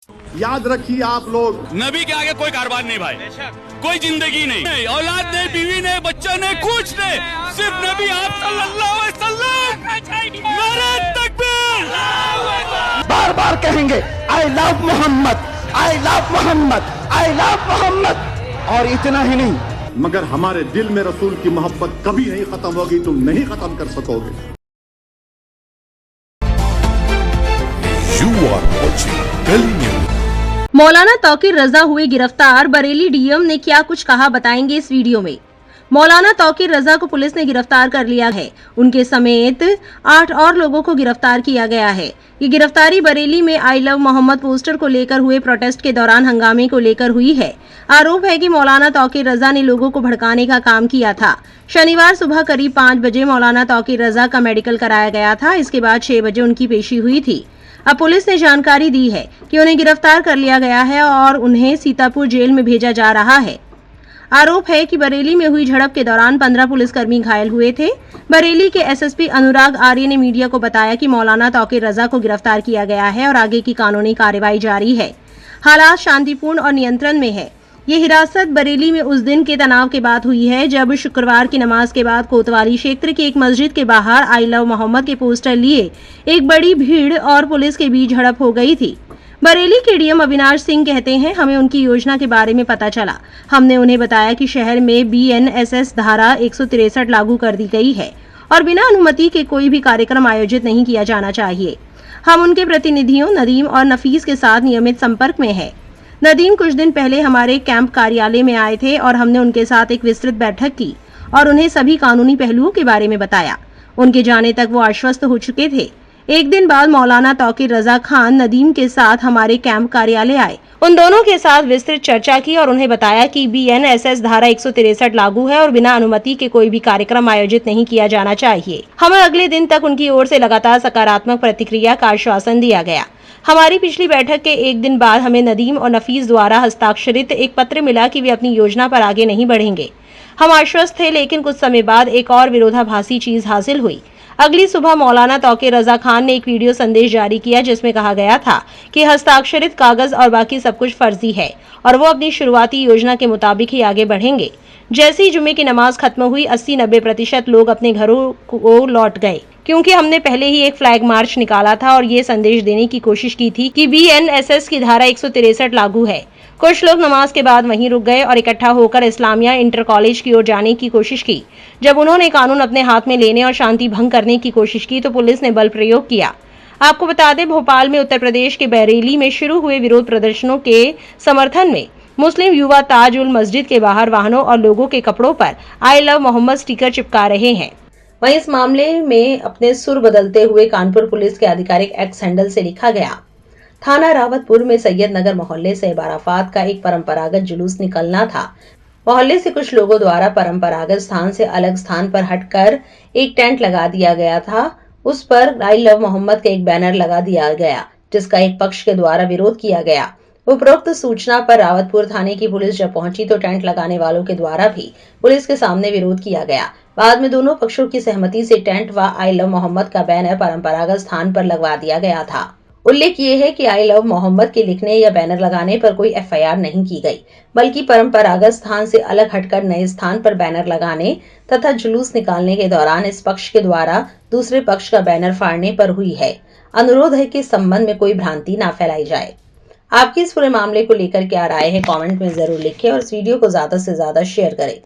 याद रखिए आप लोग, नबी के आगे कोई कारोबार नहीं भाई, कोई जिंदगी नहीं, औलाद नहीं, बीवी नहीं, बच्चा नहीं, कुछ नहीं, सिर्फ नबी आप सल्लल्लाहु अलैहि वसल्लम। नारे तकबीर। बार बार कहेंगे I love Mohammad, I love Mohammad, I love Mohammad. और इतना ही नहीं, मगर हमारे दिल में रसूल की मोहब्बत कभी नहीं खत्म होगी, तुम नहीं खत्म कर सकोगे। You are watching Delhi News. मौलाना तौकीर रजा हुए गिरफ्तार, बरेली डीएम ने क्या कुछ कहा बताएंगे इस वीडियो में। मौलाना तौकीर रजा को पुलिस ने गिरफ्तार कर लिया है। उनके समेत 8 और लोगों को गिरफ्तार किया गया है। ये गिरफ्तारी बरेली में आई लव मोहम्मद पोस्टर को लेकर हुए प्रोटेस्ट के दौरान हंगामे को लेकर हुई है। आरोप है कि मौलाना तौकीर रजा ने लोगों को भड़काने का काम किया था। शनिवार सुबह करीब 5 बजे मौलाना तौकीर रजा का मेडिकल कराया गया था। इसके बाद 6 बजे उनकी पेशी हुई थी। अब पुलिस ने जानकारी दी है कि उन्हें गिरफ्तार कर लिया गया है और उन्हें सीतापुर जेल में भेजा जा रहा है। आरोप है कि बरेली में हुई झड़प के दौरान 15 पुलिसकर्मी घायल हुए थे। बरेली के एसएसपी अनुराग आर्य ने मीडिया को बताया कि मौलाना तौकीर रजा को गिरफ्तार किया गया है और आगे की कानूनी कार्रवाई जारी है। हालात शांतिपूर्ण और नियंत्रण में है। ये हिरासत बरेली में उस दिन के तनाव के बाद हुई है जब शुक्रवार की नमाज के बाद कोतवाली क्षेत्र की एक मस्जिद के बाहर आई लव मोहम्मद के पोस्टर लिए एक बड़ी भीड़ और पुलिस के बीच झड़प हो गई थी। बरेली के डीएम अविनाश सिंह कहते हैं, हमें उनकी योजना के बारे में पता चला। हमने उन्हें बताया कि शहर में बीएनएसएस धारा 163 लागू कर दी गई है और बिना अनुमति के कोई भी कार्यक्रम आयोजित नहीं किया जाना चाहिए। हम उनके प्रतिनिधियों नदीम और नफीस के साथ नियमित संपर्क में है। नदीम कुछ दिन पहले हमारे कैंप कार्यालय में आए थे और हमने उनके साथ एक विस्तृत बैठक की और उन्हें सभी कानूनी पहलुओं के बारे में बताया। उनके जाने तक वो आश्वस्त हो चुके थे। एक दिन बाद मौलाना तौकीर रजा खान नदीम के साथ हमारे कैंप कार्यालय आए। उन दोनों के साथ विस्तृत चर्चा की और उन्हें बताया कि बीएनएसएस धारा 163 लागू है और बिना अनुमति के कोई भी कार्यक्रम आयोजित नहीं किया जाना चाहिए। हमें अगले दिन तक उनकी ओर से लगातार सकारात्मक प्रतिक्रिया का आश्वासन दिया गया। हमारी पिछली बैठक के एक दिन बाद हमें नदीम और नफीस द्वारा हस्ताक्षरित एक पत्र मिला कि वे अपनी योजना पर आगे नहीं बढ़ेंगे। हम आश्वस्त थे, लेकिन कुछ समय बाद एक और विरोधाभासी चीज हासिल हुई। अगली सुबह मौलाना तौकीर रजा खान ने एक वीडियो संदेश जारी किया जिसमें कहा गया था कि हस्ताक्षरित कागज और बाकी सब कुछ फर्जी है और वो अपनी शुरुआती योजना के मुताबिक ही आगे बढ़ेंगे। जैसे ही जुमे की नमाज खत्म हुई 80-90% लोग अपने घरों को लौट गए, क्योंकि हमने पहले ही एक फ्लैग मार्च निकाला था और ये संदेश देने की कोशिश की थी कि बीएनएसएस की धारा 163 लागू है। कुछ लोग नमाज के बाद वहीं रुक गए और इकट्ठा होकर इस्लामिया इंटर कॉलेज की ओर जाने की कोशिश की। जब उन्होंने कानून अपने हाथ में लेने और शांति भंग करने की कोशिश की तो पुलिस ने बल प्रयोग किया। आपको बता दें, भोपाल में उत्तर प्रदेश के बरेली में शुरू हुए विरोध प्रदर्शनों के समर्थन में मुस्लिम युवा ताज उल मस्जिद के बाहर वाहनों और लोगों के कपड़ों पर आई लव मोहम्मद स्टिकर चिपका रहे हैं। वहीं इस मामले में अपने सुर बदलते हुए कानपुर पुलिस के आधिकारिक एक्स हैंडल से लिखा गया, थाना रावतपुर में सैयद नगर मोहल्ले से बाराफात का एक परंपरागत जुलूस निकलना था। मोहल्ले से कुछ लोगों द्वारा परंपरागत स्थान से अलग स्थान पर हटकर एक टेंट लगा दिया गया था। उस पर आई लव मोहम्मद का एक बैनर लगा दिया गया जिसका एक पक्ष के द्वारा विरोध किया गया। उपरोक्त सूचना पर रावतपुर थाने की पुलिस जब पहुंची तो टेंट लगाने वालों के द्वारा भी पुलिस के सामने विरोध किया गया। बाद में दोनों पक्षों की सहमति से टेंट व आई लव मोहम्मद का बैनर परंपरागत स्थान पर लगवा दिया गया था। उल्लेख ये है कि आई लव मोहम्मद के लिखने या बैनर लगाने पर कोई एफआईआर नहीं की गई, बल्कि परंपरागत स्थान से अलग हटकर नए स्थान पर बैनर लगाने तथा जुलूस निकालने के दौरान इस पक्ष के द्वारा दूसरे पक्ष का बैनर फाड़ने पर हुई है। अनुरोध है कि इस संबंध में कोई भ्रांति न फैलाई जाए। आपकी इस पूरे मामले को लेकर क्या राय है, कमेंट में जरूर लिखें और इस वीडियो को ज्यादा से ज्यादा शेयर करें।